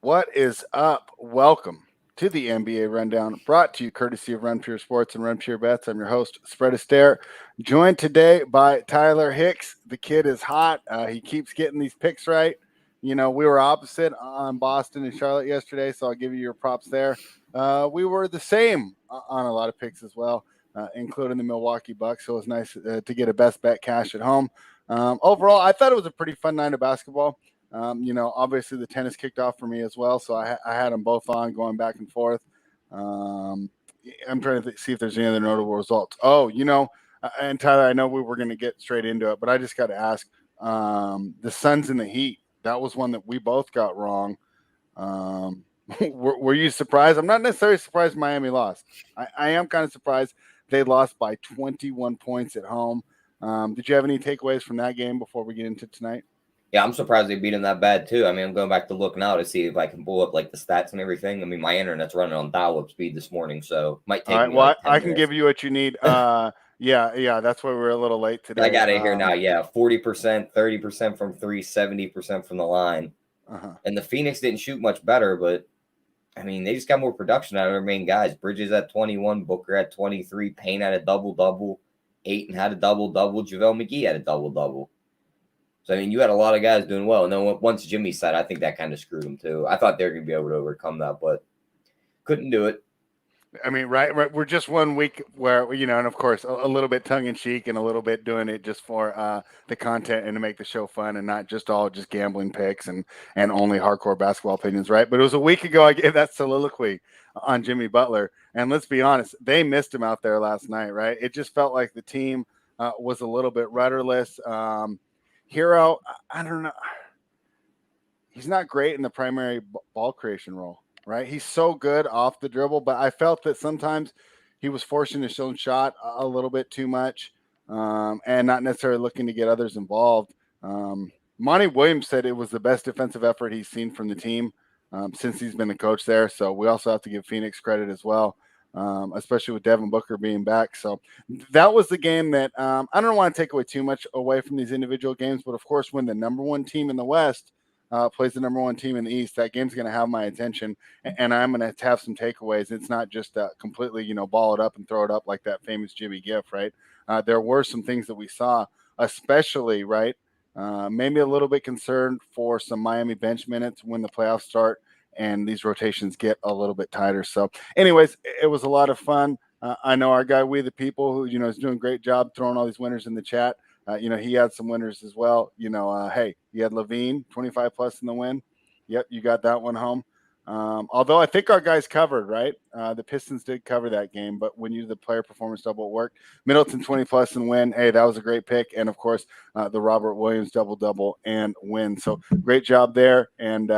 What is up? Welcome to the NBA Rundown, brought to you courtesy of Run Pure Sports and Run Pure Bets. I'm your host, Astaire, joined today by Tyler Hicks. The kid is hot. He keeps getting these picks right. You know, we were opposite on Boston and Charlotte yesterday, so I'll give you your props there. We were the same on a lot of picks as well, including the Milwaukee Bucks. So it was nice to get a best bet cash at home. Overall, I thought it was a pretty fun night of basketball. Obviously the tennis kicked off for me as well, so I had them both on, going back and forth. Um, I'm trying to see if there's any other notable results. And Tyler, I know we were going to get straight into it, but I just got to ask, the Suns and the Heat. That was one that we both got wrong. Were you surprised? I'm not necessarily surprised Miami lost. I am kind of surprised they lost by 21 points at home. Did you have any takeaways from that game before we get into tonight? Yeah, I'm surprised they beat him that bad too. I mean, I'm going back to look now to see if I can pull up like the stats and everything. I mean, my internet's running on dial-up speed this morning, so might All take right. me Well, like I 10 can minutes. give you what you need. Yeah. That's why we're a little late I today. got it here now. Yeah, 40%, 30% from three, 70% from the line. Uh-huh. And the Phoenix didn't shoot much better, but I mean, they just got more production out of their main guys. Bridges at 21, Booker at 23, Payne had a double-double, Ayton had a double-double, JaVale McGee had a double-double. So, I mean, you had a lot of guys doing well. And then once Jimmy said, I think that kind of screwed them too. I thought they were going to be able to overcome that, but couldn't do it. I mean, right. We're just 1 week where, and of course, a little bit tongue in cheek and a little bit doing it just for the content and to make the show fun and not just all just gambling picks and only hardcore basketball opinions, right? But it was a week ago I gave that soliloquy on Jimmy Butler. And let's be honest, they missed him out there last night, right? It just felt like the team was a little bit rudderless. Hero, I don't know. He's not great in the primary ball creation role, right? He's so good off the dribble, but I felt that sometimes he was forcing his own shot a little bit too much, and not necessarily looking to get others involved. Monty Williams said it was the best defensive effort he's seen from the team since he's been the coach there. So we also have to give Phoenix credit as well. Especially with Devin Booker being back. So that was the game that I don't want to take away too much away from these individual games, but of course, when the number one team in the West plays the number one team in the East, that game's going to have my attention, and I'm going to have some takeaways. It's not just completely, ball it up and throw it up like that famous Jimmy Giff, right? There were some things that we saw, especially, right, maybe a little bit concerned for some Miami bench minutes when the playoffs start and these rotations get a little bit tighter. So anyways, it was a lot of fun. I know our guy, We the People, who, is doing a great job throwing all these winners in the chat. He had some winners as well. Hey, he had Levine 25 plus in the win. Yep, you got that one home. Although I think our guys covered, right? The Pistons did cover that game, but when you do the player performance double, it worked. Middleton 20 plus and win. Hey, that was a great pick. And of course, the Robert Williams double and win. So great job there. And,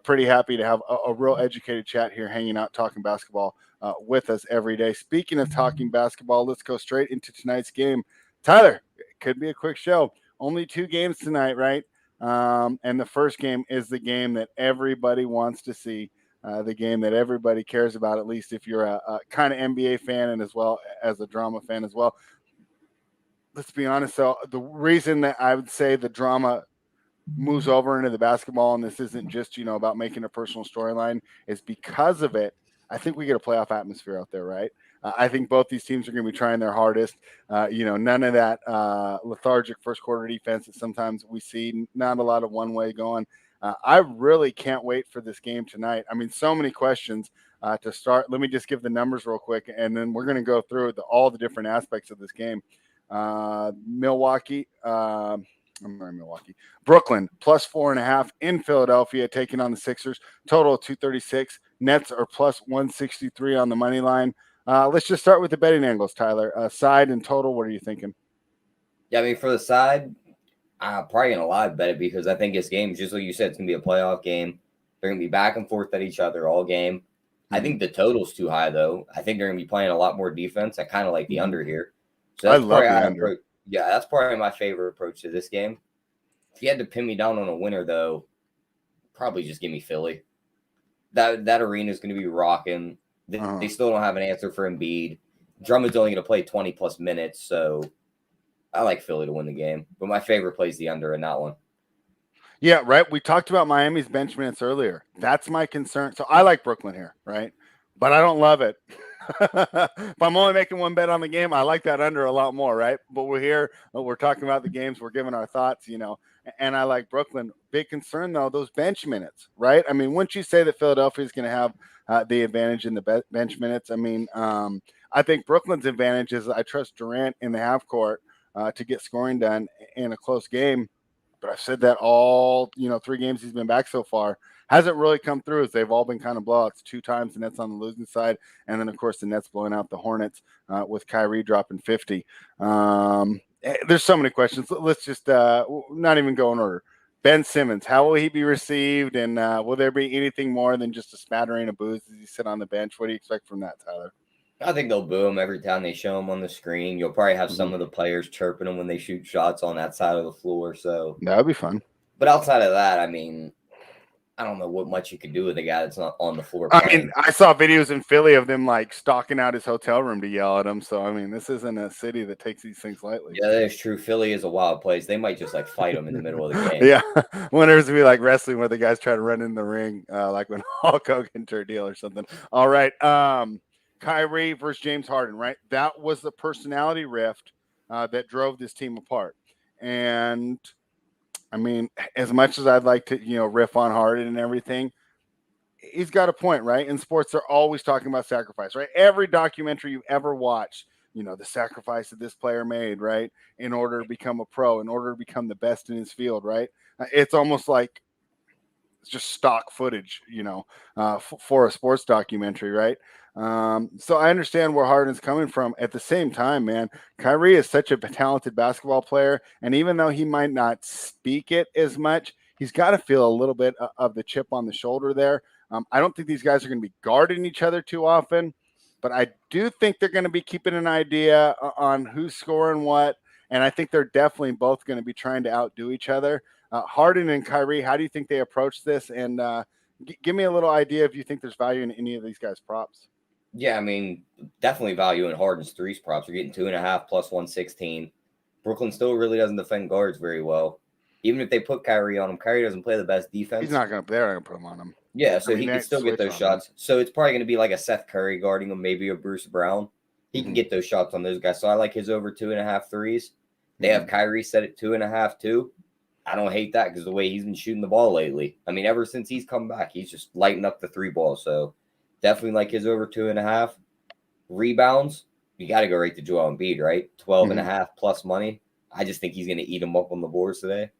pretty happy to have a real educated chat here hanging out, talking basketball with us every day. Speaking of talking basketball, let's go straight into tonight's game. Tyler, it could be a quick show. Only 2 games tonight, right? And the first game is the game that everybody wants to see, the game that everybody cares about, at least if you're a kind of NBA fan and as well as a drama fan as well. Let's be honest, though, the reason that I would say the drama moves over into the basketball, and this isn't just, about making a personal storyline, is because of it. I think we get a playoff atmosphere out there, right? I think both these teams are going to be trying their hardest. None of that lethargic first quarter defense that sometimes we see, not a lot of one way going. I really can't wait for this game tonight. I mean, so many questions to start. Let me just give the numbers real quick, and then we're going to go through all the different aspects of this game. Milwaukee. Brooklyn plus 4.5 in Philadelphia, taking on the Sixers. Total of 236. Nets are plus 163 on the money line. Let's just start with the betting angles, Tyler. Side and total, what are you thinking? Yeah, I mean, for the side, I'm probably going to live bet it because I think this game, just like you said, it's going to be a playoff game. They're going to be back and forth at each other all game. Mm-hmm. I think the total's too high, though. I think they're going to be playing a lot more defense. I kind of like the under here. So that's I love the under. Yeah, that's probably my favorite approach to this game. If you had to pin me down on a winner, though, probably just give me Philly. That arena is going to be rocking. They still don't have an answer for Embiid. Drummond's only going to play 20-plus minutes, so I like Philly to win the game. But my favorite play is the under in that one. Yeah, right. We talked about Miami's bench minutes earlier. That's my concern. So I like Brooklyn here, right? But I don't love it. If I'm only making one bet on the game, I like that under a lot more, right? But we're here, we're talking about the games, we're giving our thoughts, and I like Brooklyn. Big concern, though, those bench minutes, right? I mean, once you say that Philadelphia is going to have the advantage in the bench minutes, I think Brooklyn's advantage is I trust Durant in the half court to get scoring done in a close game. But I've said that all, 3 games he's been back so far. Hasn't really come through as they've all been kind of blowouts. 2 times the Nets on the losing side. And then, of course, the Nets blowing out the Hornets with Kyrie dropping 50. There's so many questions. Let's just not even go in order. Ben Simmons, how will he be received? And will there be anything more than just a smattering of boos as he sit on the bench? What do you expect from that, Tyler? I think they'll boo him every time they show him on the screen. You'll probably have some of the players chirping him when they shoot shots on that side of the floor. So that would be fun. But outside of that, I don't know what much you could do with a guy that's not on the floor playing. I saw videos in Philly of them like stalking out his hotel room to yell at him. So, this isn't a city that takes these things lightly. Yeah, that is true. Philly is a wild place. They might just like fight him in the middle of the game. Yeah. Whenever to be like wrestling where the guys try to run in the ring, like when Hulk Hogan turned deal or something. All right. Kyrie versus James Harden, right? That was the personality rift that drove this team apart. And as much as I'd like to, riff on Harden and everything, he's got a point, right? In sports, they're always talking about sacrifice, right? Every documentary you ever watch, the sacrifice that this player made, right? In order to become a pro, in order to become the best in his field, right? It's almost like it's just stock footage, for a sports documentary, right? So I understand where Harden's coming from. At the same time, man, Kyrie is such a talented basketball player, and even though he might not speak it as much, he's got to feel a little bit of the chip on the shoulder there. I don't think these guys are going to be guarding each other too often, but I do think they're going to be keeping an idea on who's scoring what, and I think they're definitely both going to be trying to outdo each other. Harden and Kyrie, how do you think they approach this? And give me a little idea if you think there's value in any of these guys' props. Yeah, definitely value in Harden's threes props. You're getting 2.5 plus 116. Brooklyn still really doesn't defend guards very well. Even if they put Kyrie on him, Kyrie doesn't play the best defense. He's not going to play. They're going to put him on him. Yeah, so he can still get those shots. So it's probably going to be like a Seth Curry guarding him, maybe a Bruce Brown. He can get those shots on those guys. So I like his over 2.5 threes. They have Kyrie set at 2.5 too. I don't hate that because the way he's been shooting the ball lately. Ever since he's come back, he's just lighting up the 3 ball. So definitely like his over 2.5. Rebounds, you got to go right to Joel Embiid, right? 12.5 plus money. I just think he's going to eat him up on the boards today.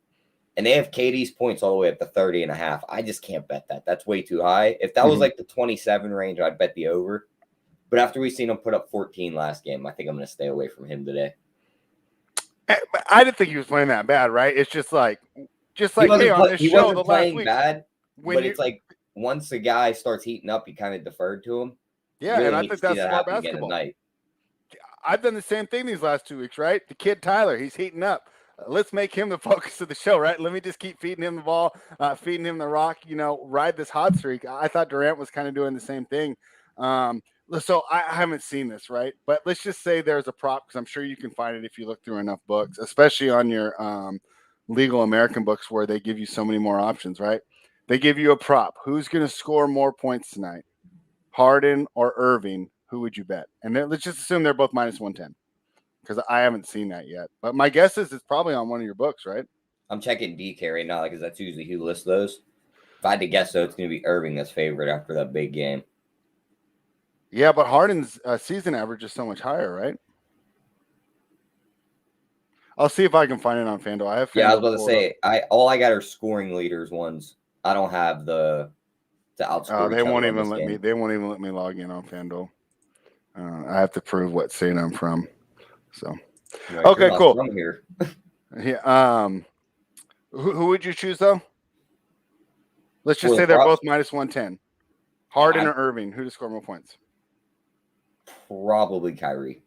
And they have KD's points all the way up to 30.5. I just can't bet that. That's way too high. If that was like the 27 range, I'd bet the over. But after we've seen him put up 14 last game, I think I'm going to stay away from him today. I didn't think he was playing that bad, right? It's just like he wasn't, he wasn't playing bad, but it's like once the guy starts heating up, he kind of deferred to him. Yeah, really, and I think that's smart basketball. I've done the same thing these last 2 weeks, right? The kid Tyler, he's heating up. Let's make him the focus of the show, right? Let me just keep feeding him the ball, feeding him the rock, ride this hot streak. I thought Durant was kind of doing the same thing. So I haven't seen this, right? But let's just say there's a prop because I'm sure you can find it if you look through enough books, especially on your legal American books where they give you so many more options, right? They give you a prop. Who's going to score more points tonight? Harden or Irving? Who would you bet? And then let's just assume they're both minus 110 because I haven't seen that yet. But my guess is it's probably on one of your books, right? I'm checking DK right now because that's usually who lists those. If I had to guess, though, it's going to be Irving that's favorite after that big game. Yeah, but Harden's season average is so much higher, right? I'll see if I can find it on FanDuel. I have FanDuel. Yeah, I was about to say, all I got are scoring leaders ones. I don't have the outscore. They won't even let me. They won't even let me log in on FanDuel. I have to prove what state I'm from. So, okay, cool. From here. Yeah. Who would you choose though? Let's just say they're both minus 110. Harden or Irving, who to score more points? Probably Kyrie.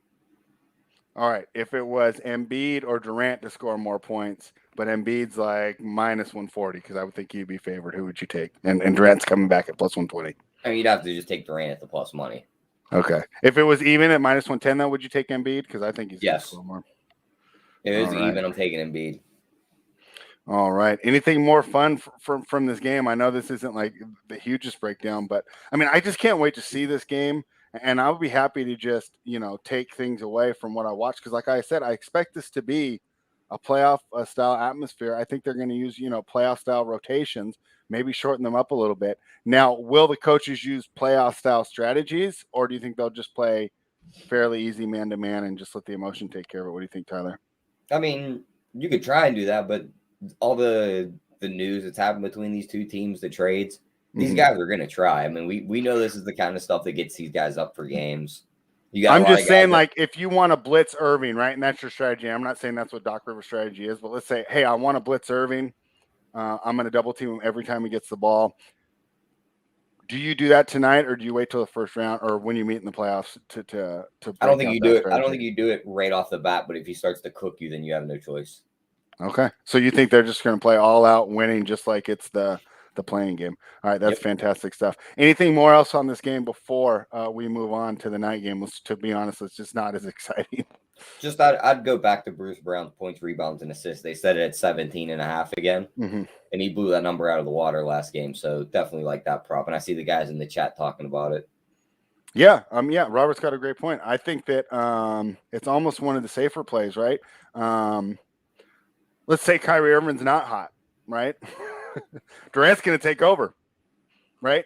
All right. If it was Embiid or Durant to score more points, but Embiid's like minus 140 because I would think he'd be favored, who would you take? And Durant's coming back at plus 120. You'd have to just take Durant at the plus money. Okay. If it was even at minus 110, though, would you take Embiid? Because I think he's going to score more. If it was even, I'm taking Embiid. All right. Anything more fun from this game? I know this isn't like the hugest breakdown, but I mean, I just can't wait to see this game, and I'll be happy to just take things away from what I watch because, like I said, I expect this to be a playoff style atmosphere. I think they're going to use playoff style rotations, maybe shorten them up a little bit. Now, will the coaches use playoff style strategies, or do you think they'll just play fairly easy man to man and just let the emotion take care of it? What do you think, Tyler? I mean, you could try and do that, but all the news that's happened between these two teams, the trades, these guys are going to try. I mean, we know this is the kind of stuff that gets these guys up for games. I'm just saying, like, if you want to blitz Irving, right, and that's your strategy. I'm not saying that's what Doc Rivers' strategy is, but let's say, hey, I want to blitz Irving. I'm going to double team him every time he gets the ball. Do you do that tonight, or do you wait till the first round, or when you meet in the playoffs to? I don't think you do it. I don't think you do it right off the bat. But if he starts to cook you, then you have no choice. Okay, so you think they're just going to play all out, winning, just like it's the playing game. All right, that's fantastic stuff. Anything more else on this game before we move on to the night game? To be honest, it's just not as exciting. Just I'd go back to Bruce Brown's points, rebounds, and assists. They set it at 17.5 again, and he blew that number out of the water last game. So definitely like that prop. And I see the guys in the chat talking about it. Yeah, Robert's got a great point. I think that it's almost one of the safer plays, right? Let's say Kyrie Irving's not hot, right? Durant's going to take over, right?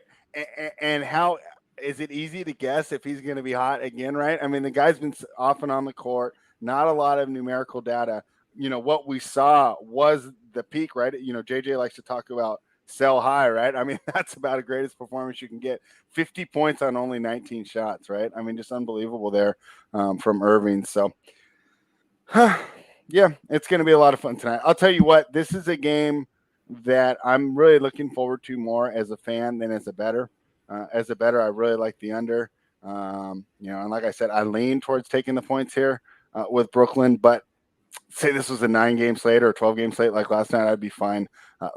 And how is it easy to guess if he's going to be hot again, right? I mean, the guy's been off and on the court, not a lot of numerical data. What we saw was the peak, right? JJ likes to talk about sell high, right? I mean, that's about the greatest performance you can get. 50 points on only 19 shots, right? I mean, just unbelievable there from Irving. So, yeah, it's going to be a lot of fun tonight. I'll tell you what, this is a game that I'm really looking forward to more as a fan than as a bettor. As a bettor, I really like the under. And like I said, I lean towards taking the points here with Brooklyn. But say this was a 9-game slate or a 12-game slate like last night, I'd be fine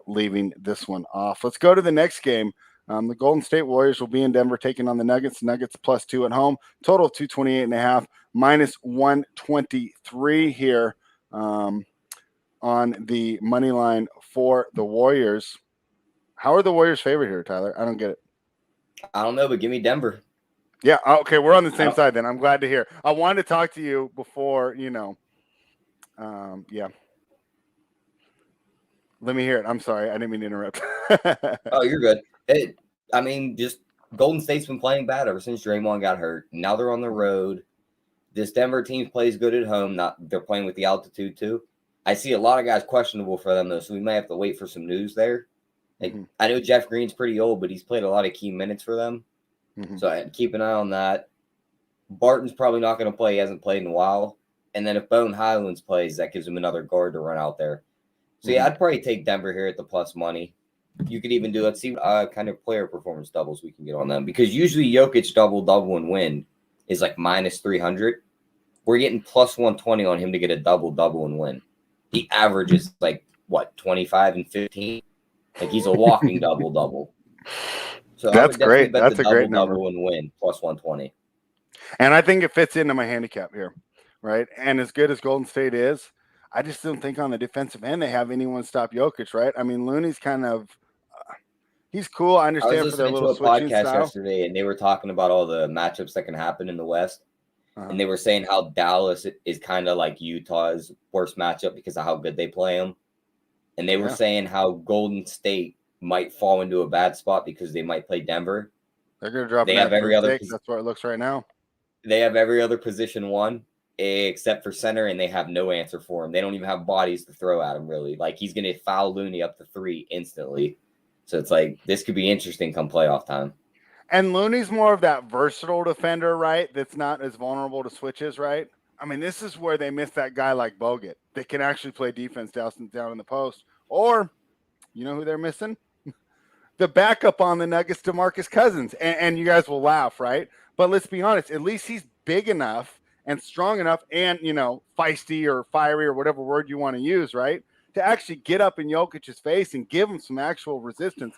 leaving this one off. Let's go to the next game. The Golden State Warriors will be in Denver taking on the Nuggets. Nuggets +2 at home. Total of 228.5, -123 here on the money line for the Warriors. How are the Warriors favored here, Tyler? I don't get it. I don't know, but give me Denver. Yeah, okay, we're on the same side then. I'm glad to hear. I wanted to talk to you before, yeah. Let me hear it. I'm sorry. I didn't mean to interrupt. Oh, you're good. Just Golden State's been playing bad ever since Draymond got hurt. Now they're on the road. This Denver team plays good at home. They're playing with the altitude too. I see a lot of guys questionable for them though, so we might have to wait for some news there. I know Jeff Green's pretty old, but he's played a lot of key minutes for them. So I'd keep an eye on that. Barton's probably not going to play. He hasn't played in a while. And then if Bone Highlands plays, that gives him another guard to run out there. So, yeah, I'd probably take Denver here at the plus money. You could even let's see what kind of player performance doubles we can get on them. Because usually Jokic double and win is like -300. We're getting +120 on him to get a double and win. The average is like, 25 and 15? Like he's a walking double. So that's great. That's a great number. Double and win +120. And I think it fits into my handicap here, right? And as good as Golden State is, I just don't think on the defensive end they have anyone stop Jokic, right? I mean, Looney's kind of he's cool. I understand. I was listening to a podcast yesterday, and they were talking about all the matchups that can happen in the West, and they were saying how Dallas is kind of like Utah's worst matchup because of how good they play them, and they were saying how Golden State might fall into a bad spot because they might play Denver. They're going to drop. They have every other. That's what it looks right now. They have every other position won except for center, and they have no answer for him. They don't even have bodies to throw at him, really. Like, he's going to foul Looney up to 3 instantly. So it's like, this could be interesting come playoff time. And Looney's more of that versatile defender, right? That's not as vulnerable to switches, right? I mean, this is where they miss that guy like Bogut that can actually play defense down in the post. Or, you know who they're missing? The backup on the Nuggets, DeMarcus Cousins. And you guys will laugh, right? But let's be honest, at least he's big enough and strong enough and, feisty or fiery or whatever word you want to use, right? To actually get up in Jokic's face and give him some actual resistance,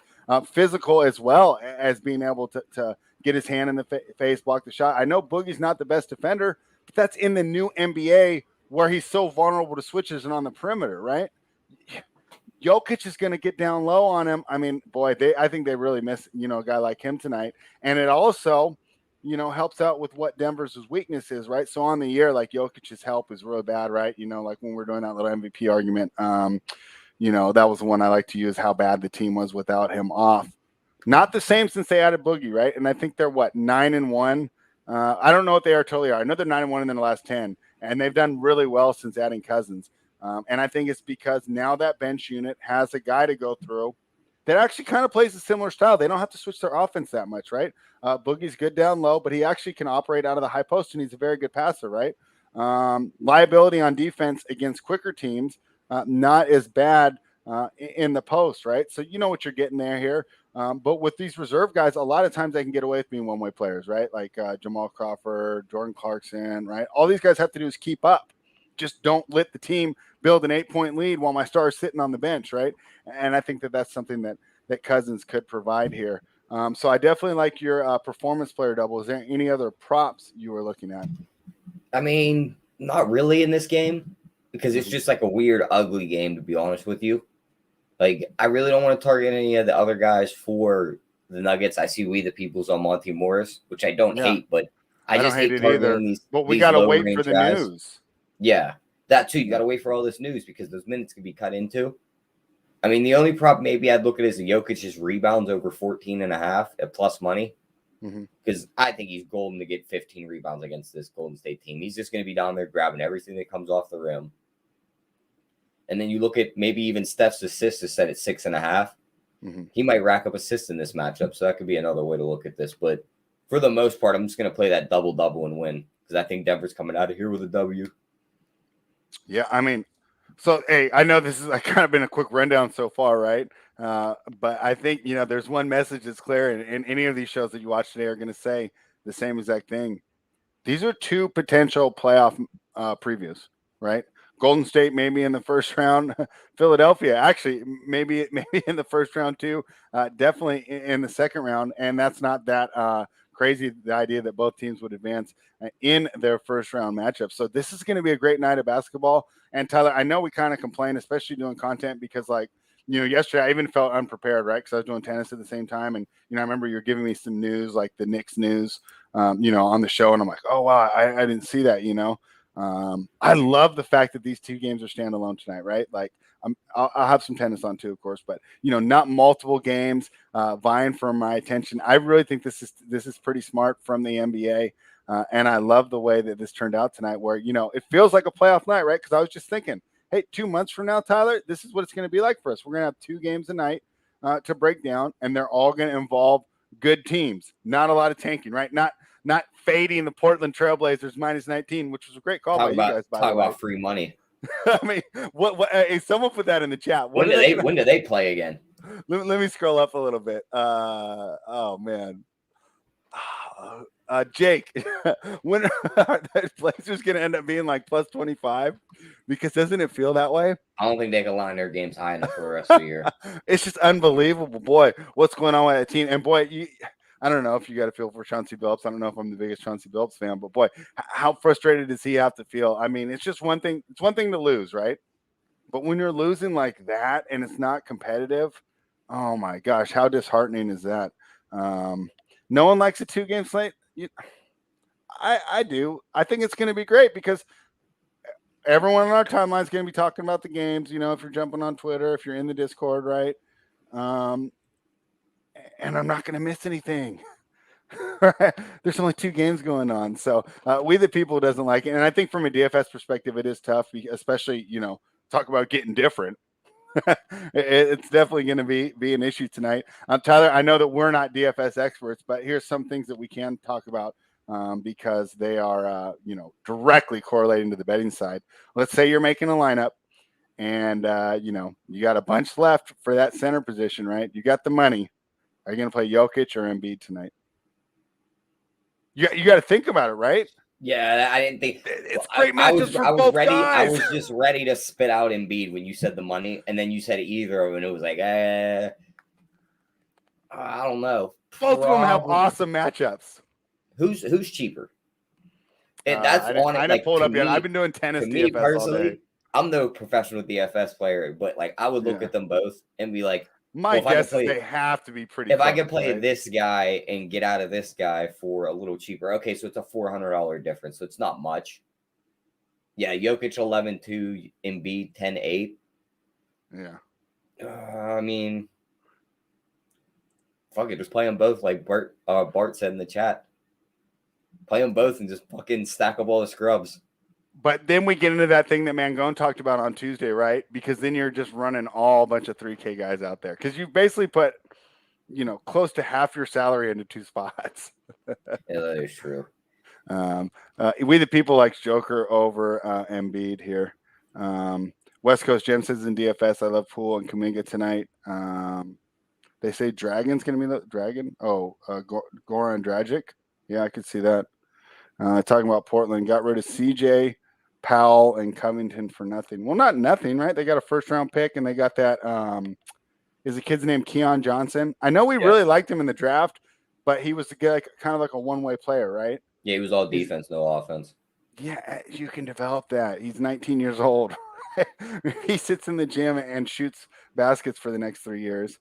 physical as well as being able to get his hand in the face, block the shot. I know Boogie's not the best defender, but that's in the new NBA where he's so vulnerable to switches and on the perimeter, right? Jokic is going to get down low on him. I mean, boy, I think they really miss, a guy like him tonight. And it also, helps out with what Denver's weakness is, right? So on the year, like Jokic's help is really bad, right? Like when we're doing that little MVP argument, that was the one I like to use, how bad the team was without him off. Not the same since they added Boogie, right? And I think they're 9-1. I don't know what they are totally are. I know they're 9-1 in the last 10, and they've done really well since adding Cousins. And I think it's because now that bench unit has a guy to go through that actually kind of plays a similar style. They don't have to switch their offense that much, right? Boogie's good down low, but he actually can operate out of the high post, and he's a very good passer, right? Liability on defense against quicker teams, not as bad in the post, right? So you know what you're getting there here. But with these reserve guys, a lot of times they can get away with being one-way players, right? Like Jamal Crawford, Jordan Clarkson, right? All these guys have to do is keep up. Just don't let the team build an 8-point lead while my star is sitting on the bench, right? And I think that's something that Cousins could provide here. So I definitely like your performance player double. Is there any other props you were looking at? I mean, not really in this game because it's just like a weird, ugly game, to be honest with you. Like, I really don't want to target any of the other guys for the Nuggets. I see We the People's on Monty Morris, which I don't hate, but I just hate it either. But we got to wait for the guys. News. Yeah, that too. You got to wait for all this news because those minutes can be cut into. I mean, the only prop maybe I'd look at is Jokic's rebounds over 14.5 at plus money. Because I think he's golden to get 15 rebounds against this Golden State team. He's just going to be down there grabbing everything that comes off the rim. And then you look at maybe even Steph's assist is set at 6.5. He might rack up assists in this matchup. So that could be another way to look at this. But for the most part, I'm just going to play that double-double and win because I think Denver's coming out of here with a W. Yeah, I mean, so, hey, I know this is kind of been a quick rundown so far, right? But I think, there's one message that's clear, and any of these shows that you watch today are going to say the same exact thing. These are two potential playoff previews, right? Golden State maybe in the first round, Philadelphia actually maybe in the first round too, definitely in the second round, and that's not that crazy, the idea that both teams would advance in their first round matchup. So this is going to be a great night of basketball. And Tyler, I know we kind of complain, especially doing content, because yesterday I even felt unprepared, right? Because I was doing tennis at the same time. And, I remember you were giving me some news, like the Knicks news, on the show. And I'm like, oh, wow, I didn't see that, I love the fact that these two games are standalone tonight, right? Like I'll have some tennis on too, of course, but not multiple games vying for my attention. I really think this is pretty smart from the NBA. And I love the way that this turned out tonight where, it feels like a playoff night, right? Because I was just thinking, hey, 2 months from now, Tyler, this is what it's going to be like for us. We're going to have 2 games a night to break down, and they're all going to involve good teams. Not a lot of tanking, right? Not fading the Portland Trailblazers -19, which was a great call by you guys. Talk about free money. I mean, what? Hey, someone put that in the chat. When do they play again? Let me scroll up a little bit. Oh man. Jake, when are the Blazers going to end up being like plus 25? Because doesn't it feel that way? I don't think they can line their games high enough for the rest of the year. It's just unbelievable, boy. What's going on with that team? And boy, I don't know if you got to feel for Chauncey Billups. I don't know if I'm the biggest Chauncey Billups fan, but boy, how frustrated does he have to feel? I mean, it's just one thing. It's one thing to lose, right? But when you're losing like that and it's not competitive, oh my gosh, how disheartening is that? No one likes a 2-game slate. I do. I think it's going to be great because everyone on our timeline is going to be talking about the games. If you're jumping on Twitter, if you're in the Discord, right? And I'm not going to miss anything. There's only 2 games going on. So We the People doesn't like it. And I think from a DFS perspective, it is tough, especially, talk about getting different. It's definitely going to be an issue tonight. Tyler, I know that we're not DFS experts, but here's some things that we can talk about because they are, directly correlating to the betting side. Let's say you're making a lineup and, you got a bunch left for that center position, right? You got the money. Are you going to play Jokic or Embiid tonight? You got to think about it, right? Yeah, I didn't think it's great matches for both ready. guys. I was just ready to spit out Embiid when you said the money, and then you said either of them, and it was like, I don't know. Both of them have awesome matchups. Who's cheaper? I didn't pull it up yet. I've been doing tennis DFS all day. I'm no professional DFS player, but like I would look Yeah. at them both and be like, My well, if I could guess is play, they have to be pretty if I close, could play right? this guy and get out of this guy for a little cheaper, okay, so it's a $400 difference, so it's not much. Yeah, Jokic 11-2, Embiid 10-8. Yeah. I mean, fuck it, just play them both like Bart said in the chat. Play them both and just fucking stack up all the scrubs. But then we get into that thing that Mangone talked about on Tuesday, right? Because then you're just running all a bunch of 3K guys out there. Because you basically put, close to half your salary into 2 spots. Yeah, that is true. We the people likes Joker over Embiid here. West Coast Gem says in DFS, I love Poole and Kuminga tonight. They say Dragon's going to be the Dragon. Oh, Goran Dragic. Yeah, I could see that. Talking about Portland, got rid of CJ, Powell, and Covington for nothing. Well, not nothing, right? They got a first-round pick, and they got that. Is the kid's name Keon Johnson? I know we really liked him in the draft, but he was kind of like a one-way player, right? Yeah, he was all defense, no offense. Yeah, you can develop that. He's 19 years old. He sits in the gym and shoots baskets for the next 3 years.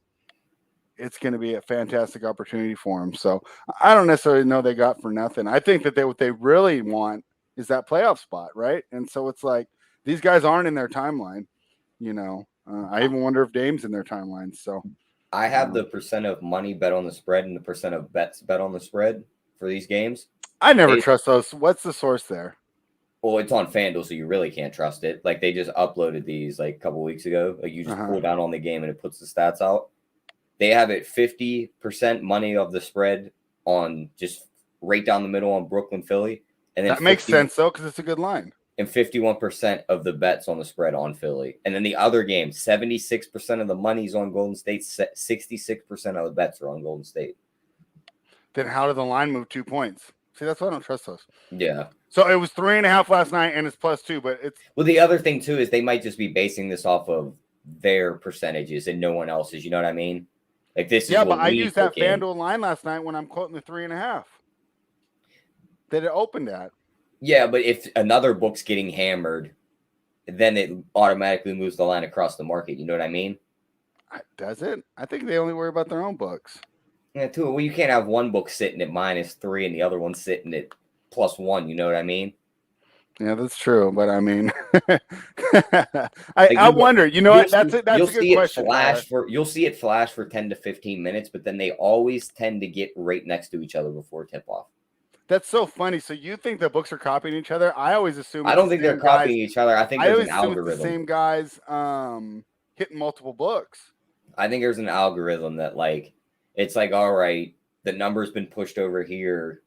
It's going to be a fantastic opportunity for him. So I don't necessarily know they got for nothing. I think that what they really want is that playoff spot, right? And so it's like these guys aren't in their timeline. I even wonder if Dame's in their timeline. So I have the percent of money bet on the spread and the percent of bets bet on the spread for these games. I never trust those. What's the source there? Well, it's on FanDuel, so you really can't trust it. Like they just uploaded these like a couple weeks ago. Like you just pull down on the game and it puts the stats out. They have it 50% money of the spread on just right down the middle on Brooklyn, Philly. And then that makes sense though, because it's a good line. And 51% of the bets on the spread on Philly. And then the other game, 76% of the money's on Golden State, 66% of the bets are on Golden State. Then how did the line move 2 points? See, that's why I don't trust those. Yeah. So it was 3.5 last night, and it's +2, but it's. Well, the other thing too is they might just be basing this off of their percentages and no one else's. You know what I mean? Like this is. Yeah, but I used that FanDuel line last night when I'm quoting the 3.5 that it opened at. Yeah, but if another book's getting hammered, then it automatically moves the line across the market. You know what I mean? Does it? I think they only worry about their own books. Yeah, too. Well, you can't have one book sitting at -3 and the other one sitting at +1. You know what I mean? Yeah, that's true. But I mean, I wonder. You know what? That's a good question. You'll see it flash for 10 to 15 minutes, but then they always tend to get right next to each other before tip off. That's so funny. So you think the books are copying each other? I always assume. I don't think they're copying each other. I think there's an algorithm. The same guys hitting multiple books. I think there's an algorithm that it's like, all right, the number's been pushed over here.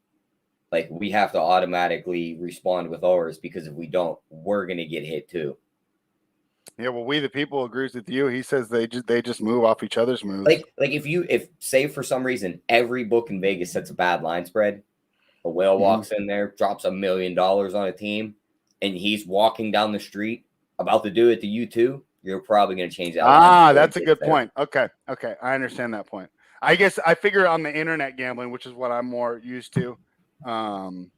Like we have to automatically respond with ours because if we don't, we're gonna get hit too. Yeah, well, we the people agrees with you. He says they just move off each other's moves. Like if say for some reason every book in Vegas sets a bad line spread, a whale walks in there, drops $1 million on a team, and he's walking down the street about to do it to you too, you're probably going to change that. That's a good point. Okay. I understand that point. I guess I figure on the internet gambling, which is what I'm more used to. The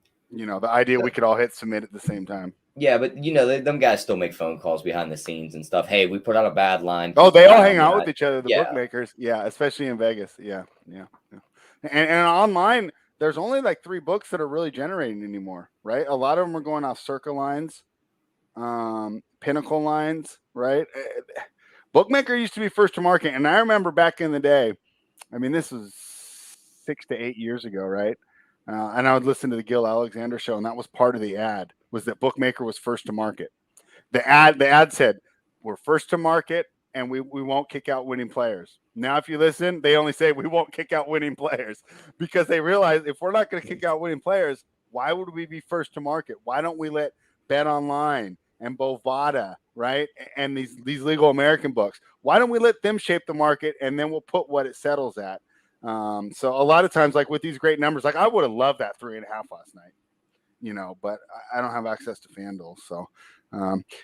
idea we could all hit submit at the same time. Yeah, but them guys still make phone calls behind the scenes and stuff. Hey, we put out a bad line. Oh, they all hang out with each other, the bookmakers. Yeah, especially in Vegas. Yeah. And online, there's only like 3 books that are really generating anymore, right? A lot of them are going off Circa lines, Pinnacle lines, right? Bookmaker used to be first to market. And I remember back in the day, I mean, this was 6 to 8 years ago, right? And I would listen to the Gil Alexander show, and that was part of the ad, was that Bookmaker was first to market. The ad said, we're first to market, and we won't kick out winning players. Now, if you listen, they only say we won't kick out winning players because they realize if we're not going to kick out winning players, why would we be first to market? Why don't we let Bet Online and Bovada, right, and these legal American books, why don't we let them shape the market, and then we'll put what it settles at? So a lot of times, like with these great numbers, like I would have loved that 3.5 last night, but I don't have access to FanDuel. So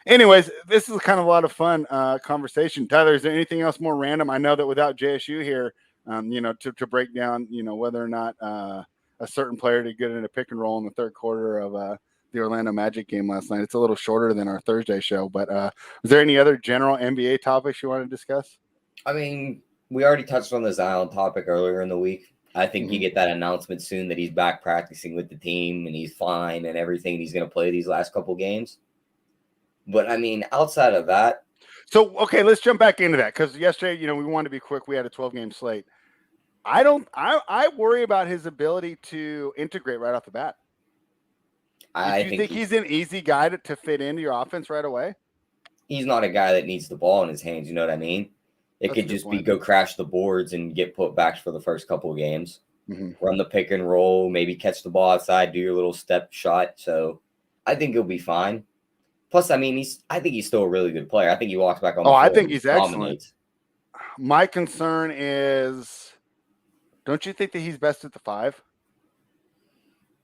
anyways, this is kind of a lot of fun conversation. Tyler, is there anything else more random? I know that without JSU here, to break down, whether or not a certain player to get in a pick and roll in the third quarter of the Orlando Magic game last night. It's a little shorter than our Thursday show, but was there any other general NBA topics you want to discuss? I mean, we already touched on the Zion topic earlier in the week. I think you get that announcement soon that he's back practicing with the team and he's fine and everything. He's going to play these last couple games. But I mean, outside of that. So, okay, let's jump back into that because yesterday, we wanted to be quick. We had a 12-game slate. I worry about his ability to integrate right off the bat. Do you think he's an easy guy to fit into your offense right away? He's not a guy that needs the ball in his hands. You know what I mean? It could just be go crash the boards and get put back for the first couple of games. Run the pick and roll, maybe catch the ball outside, do your little step shot. So I think he'll be fine. Plus, I mean, I think he's still a really good player. I think he walks back on the floor. I think he's excellent. Dominates. My concern is, don't you think that he's best at the 5?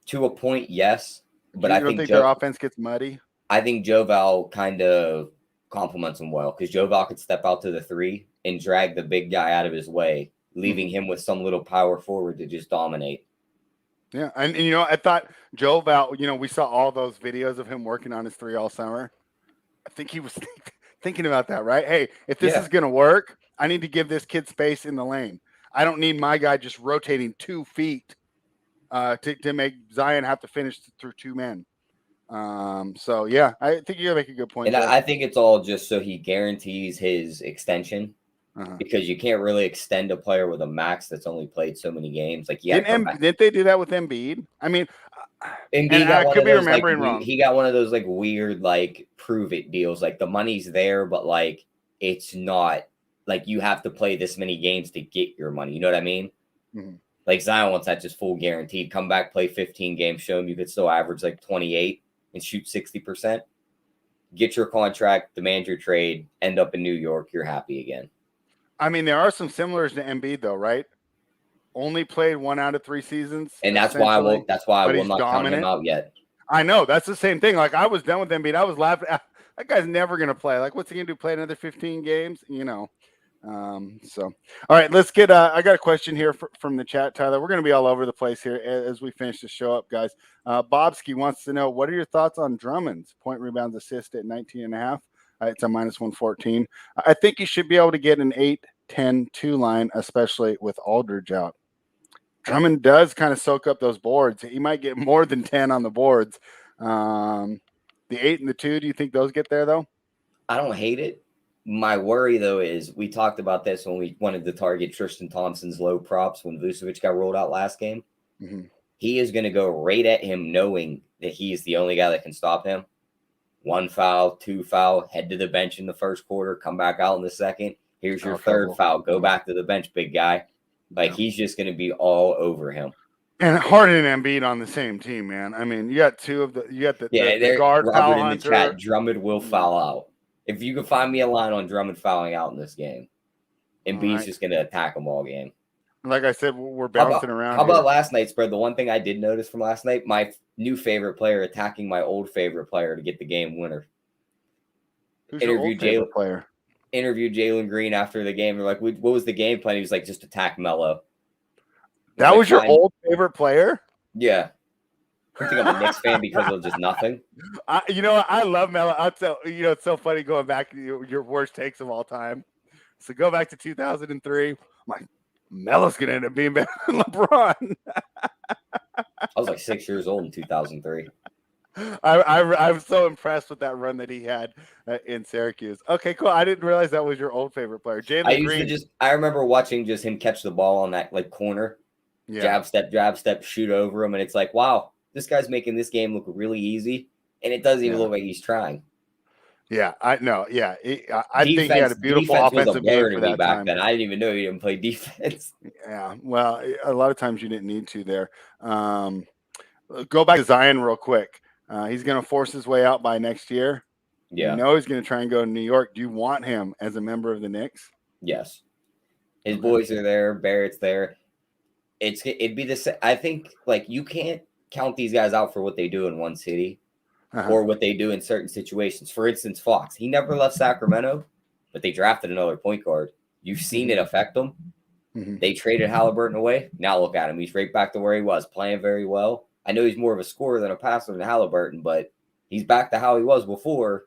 To a point, yes. But I think their offense gets muddy. I think Joval kind of complements him well because Joval could step out to the 3 and drag the big guy out of his way, leaving him with some little power forward to just dominate. Yeah, and I thought Joval, we saw all those videos of him working on his 3 all summer. I think he was thinking about that, right? Hey, if this is going to work, I need to give this kid space in the lane. I don't need my guy just rotating 2 feet to make Zion have to finish through 2 men. So, yeah, I think you make a good point. And I think it's all just so he guarantees his extension because you can't really extend a player with a max that's only played so many games. Like, didn't they do that with Embiid? I mean, Embiid I could be remembering wrong. He got one of those like weird, like prove it deals. Like the money's there, but like it's not like you have to play this many games to get your money. You know what I mean? Like Zion wants that just full guaranteed. Come back, play 15 games, show him you could still average like 28 and shoot 60%. Get your contract, demand your trade, end up in New York. You're happy again. I mean, there are some similars to Embiid, though, right? Only played 1 out of 3 seasons, and that's why I will not count him out yet. I know that's the same thing. Like I was done with Embiid. I was laughing. That guy's never going to play. Like, what's he going to do? Play another 15 games? So, all right, let's get. I got a question here from the chat, Tyler. We're going to be all over the place here as we finish the show up, guys. Bobski wants to know, what are your thoughts on Drummond's point, rebounds, assist at 19.5? It's a minus 114. I think you should be able to get an 8-10-2 line, especially with Aldridge out. Drummond does kind of soak up those boards. He might get more than 10 on the boards. The 8 and the 2, do you think those get there, though? I don't hate it. My worry, though, is we talked about this when we wanted to target Tristan Thompson's low props when Vucevic got rolled out last game. He is going to go right at him knowing that he's the only guy that can stop him. 1 foul, 2 foul, head to the bench in the first quarter, come back out in the second. Here's your third foul. Go back to the bench, big guy. Like, he's just going to be all over him. And Harden and Embiid on the same team, man. I mean, you got the guard Robert foul in the hunter. chat, Drummond will foul out. If you can find me a line on Drummond fouling out in this game, Embiid's just going to attack them all game. Like I said, we're bouncing around. How about last night's spread? The one thing I did notice from last night, my new favorite player attacking my old favorite player to get the game winner. Who's your old favorite player? Interviewed Jalen Green after the game. They're like, what was the game plan? He was like, just attack Melo. That was your old favorite player? Yeah. I think I'm a Knicks fan because of just nothing. I love Melo. I'll tell it's so funny going back to your worst takes of all time. So go back to 2003. I'm like, Melo's going to end up being better than LeBron. I was like 6 years old in 2003. I was so impressed with that run that he had in Syracuse. Okay, cool. I didn't realize that was your old favorite player. Jalen Green. I remember watching just him catch the ball on that like corner. Yeah. Jab step, shoot over him. And it's like, wow, this guy's making this game look really easy. And it doesn't even look like he's trying. Yeah, I know. Yeah, I think he had a beautiful offensive game for that back time. Then I didn't even know he didn't play defense. Yeah, well, a lot of times you didn't need to there. Go back to Zion real quick. He's going to force his way out by next year. Yeah, he's going to try and go to New York. Do you want him as a member of the Knicks? Yes, his boys are there. Barrett's there. It'd be the same. I think like you can't count these guys out for what they do in one city. Or what they do in certain situations. For instance, Fox, he never left Sacramento, but they drafted another point guard. You've seen it affect them. They traded Halliburton away. Now look at him. He's right back to where he was, playing very well. I know he's more of a scorer than a passer than Halliburton, but he's back to how he was before.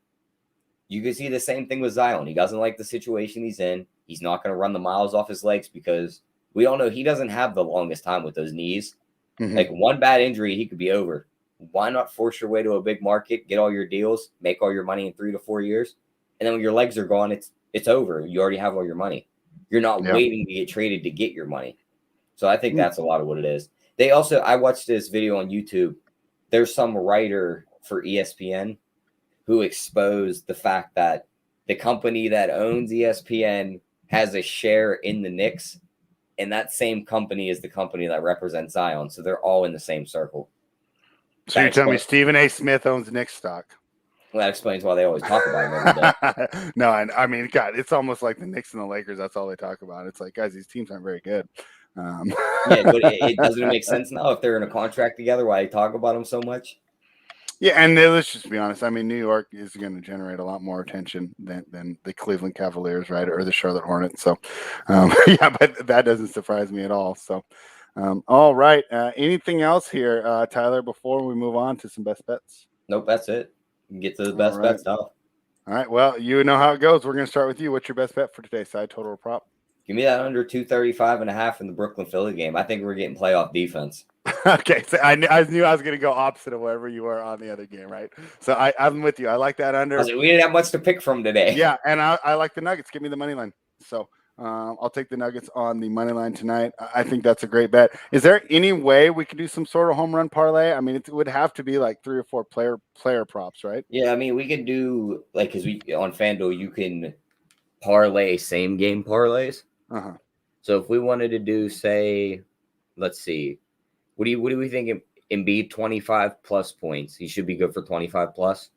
You can see the same thing with Zion. He doesn't like the situation he's in. He's not going to run the miles off his legs because we all know he doesn't have the longest time with those knees. Mm-hmm. Like one bad injury, he could be over. Why not force your way to a big market, get all your deals, make all your money in 3 to 4 years, and then when your legs are gone, it's over. You already have all your money. You're not waiting to get traded to get your money. So I think that's a lot of what it is. They also, I watched this video on YouTube. There's some writer for ESPN who exposed the fact that the company that owns ESPN has a share in the Knicks, and that same company is the company that represents Zion. So they're all in the same circle. So you're telling me Stephen A. Smith owns Knicks stock? Well, that explains why they always talk about him every day. No, I mean, God, it's almost like the Knicks and the Lakers. That's all they talk about. It's like, guys, these teams aren't very good. Yeah, but it doesn't make sense now if they're in a contract together. Why they talk about them so much? Yeah, and let's just be honest. I mean, New York is going to generate a lot more attention than the Cleveland Cavaliers, right, or the Charlotte Hornets. So, yeah, but that doesn't surprise me at all. So, all right. Anything else here, Tyler, before we move on to some best bets? Nope, that's it. You can get to the best bets now. All right. Well, you know how it goes. We're going to start with you. What's your best bet for today? Side total or prop? Give me that under 235.5 in the Brooklyn Philly game. I think we're getting playoff defense. Okay, so I knew I was going to go opposite of wherever you were on the other game, right? So I'm with you. I like that under. We didn't have much to pick from today. Yeah, and I like the Nuggets. Give me the money line. So I'll take the Nuggets on the money line tonight. I think that's a great bet. Is there any way we could do some sort of home run parlay? I mean, it would have to be like 3 or 4 player props, right? Yeah, I mean, we could do because on FanDuel you can parlay same game parlays. Uh-huh. So if we wanted to do, say, let's see, what do we think? Embiid 25 plus points. He should be good for 25 plus.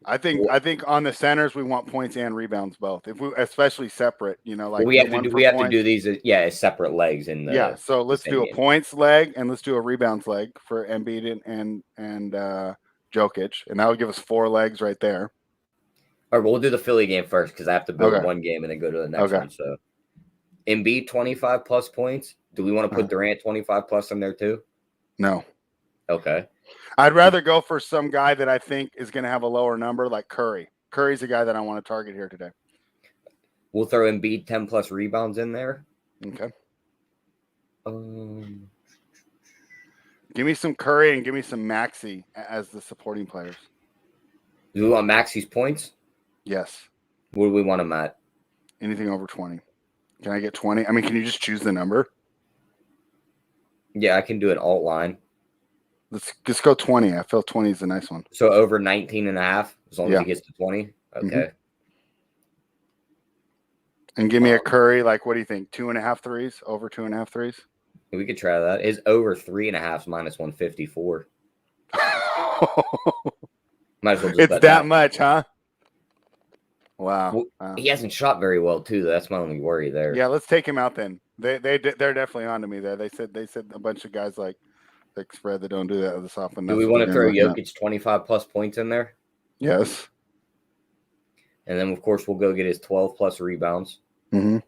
I think on the centers we want points and rebounds both. If we especially separate, like we have to do these as separate legs in the yeah. So let's do a game. Points leg and let's do a rebounds leg for Embiid and Jokic, and that would give us 4 legs right there. All right, well, we'll do the Philly game first because I have to build one game and then go to the next one. So Embiid 25 plus points. Do we want to put Durant 25 plus in there too? No. Okay. I'd rather go for some guy that I think is going to have a lower number, like Curry. Curry's the guy that I want to target here today. We'll throw Embiid 10 plus rebounds in there. Okay. Give me some Curry and give me some Maxey as the supporting players. Do we want Maxey's points? Yes. What do we want him at? Anything over 20. Can I get 20? I mean, can you just choose the number? Yeah, I can do an alt line. Let's just go 20. I feel 20 is a nice one. So over 19 and a half, as long as he gets to 20. Okay. Mm-hmm. And give me a Curry, like, what do you think? 2.5 threes? Over 2.5 threes? We could try that. His over 3.5 minus 154. Might as well just it's that much, huh? Wow. Well, he hasn't shot very well too. That's my only worry there. Yeah, let's take him out then. They're definitely on to me there. They said a bunch of guys like spread that don't do that this often. Do we want to throw Jokic 25 plus points in there? Yes. And then of course we'll go get his 12 plus rebounds. Mm-hmm.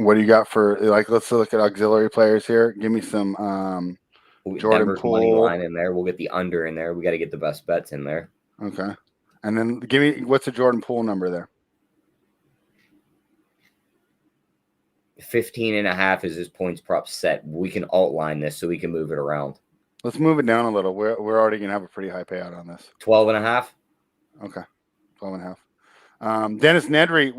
What do you got for let's look at auxiliary players here. Give me some Jordan Denver's Poole money line in there. We'll get the under in there. We got to get the best bets in there. Okay. And then give me what's the Jordan Poole number there? 15.5 is his points prop set. We can alt line this so we can move it around. Let's move it down a little. We're already gonna have a pretty high payout on this. 12.5. Okay. 12.5. Dennis Nedry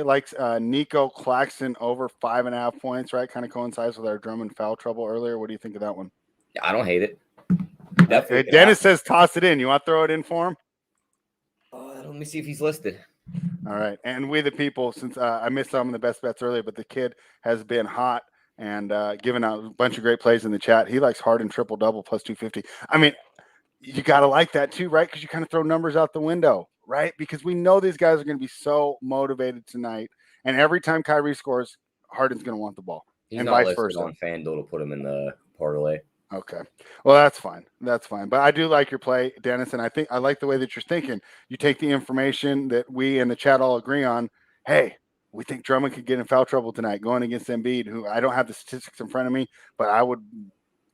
likes Nico Claxton over 5.5 points, right? Kind of coincides with our Drummond foul trouble earlier. What do you think of that one? I don't hate it. Dennis says toss it in. You want to throw it in for him? Let me see if he's listed. All right. And we the people, since I missed some of the best bets earlier, but the kid has been hot and giving out a bunch of great plays in the chat. He likes Harden triple-double plus 250. I mean, you got to like that too, right? Because you kind of throw numbers out the window, right? Because we know these guys are going to be so motivated tonight. And every time Kyrie scores, Harden's going to want the ball. He's and not vice versa. On FanDuel to put him in the parlay. Okay. Well, that's fine. That's fine. But I do like your play, Dennis, and I like the way that you're thinking. You take the information that we in the chat all agree on. Hey, we think Drummond could get in foul trouble tonight going against Embiid, who I don't have the statistics in front of me, but I would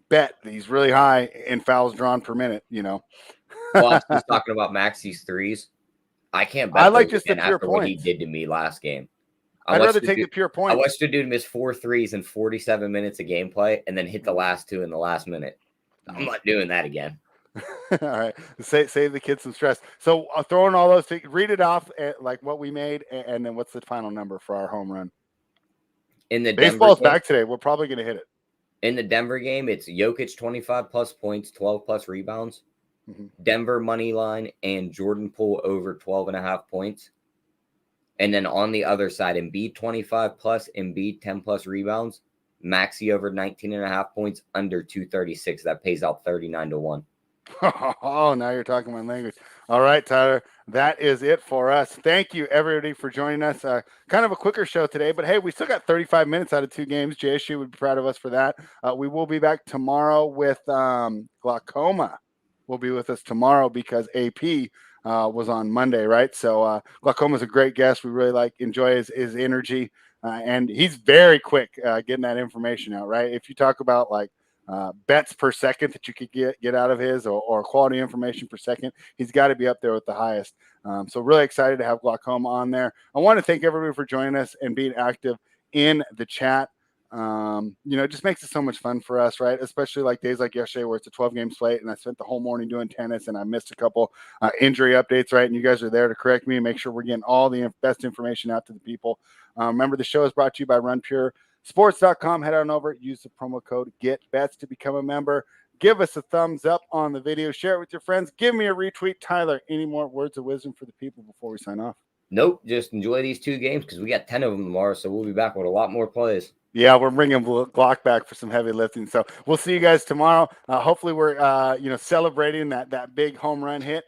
bet that he's really high in fouls drawn per minute, Well, I was talking about Maxi's threes. I can't bet I like those just the again pure after what he points. did to me last game. I'd rather take the pure I points. watched the dude miss 4 threes in 47 minutes of gameplay and then hit the last 2 in the last minute. I'm not doing that again. All right, save the kids some stress. So throwing all those things, read it off like what we made, and then what's the final number for our home run? In the Baseball's Denver game, back today. We're probably going to hit it. In the Denver game, it's Jokic 25 plus points, 12 plus rebounds. Mm-hmm. Denver money line and Jordan Poole over 12.5 points. And then on the other side, Embiid 25 plus, Embiid 10 plus rebounds, Maxi over 19.5 points, under 236. That pays out 39-1. Oh, now you're talking my language. All right, Tyler, that is it for us. Thank you, everybody, for joining us. Kind of a quicker show today, but hey, we still got 35 minutes out of 2 games. JSU would be proud of us for that. We will be back tomorrow with Glaucoma. Will be with us tomorrow because AP was on Monday, right? So Glaucoma is a great guest. We really enjoy his energy, and he's very quick getting that information out, right? If you talk about bets per second that you could get out of his or quality information per second, he's got to be up there with the highest. So really excited to have Glaucoma on there. I want to thank everybody for joining us and being active in the chat. It just makes it so much fun for us, right? Especially like days like yesterday where it's a 12-game slate and I spent the whole morning doing tennis and I missed a couple injury updates, right? And you guys are there to correct me and make sure we're getting all the best information out to the people. Remember, the show is brought to you by RunPureSports.com. Head on over, use the promo code GETBETS to become a member. Give us a thumbs up on the video. Share it with your friends. Give me a retweet. Tyler, any more words of wisdom for the people before we sign off? Nope. Just enjoy these 2 games because we got 10 of them tomorrow, so we'll be back with a lot more plays. Yeah, we're bringing Glock back for some heavy lifting. So we'll see you guys tomorrow. Hopefully we're, celebrating that big home run hit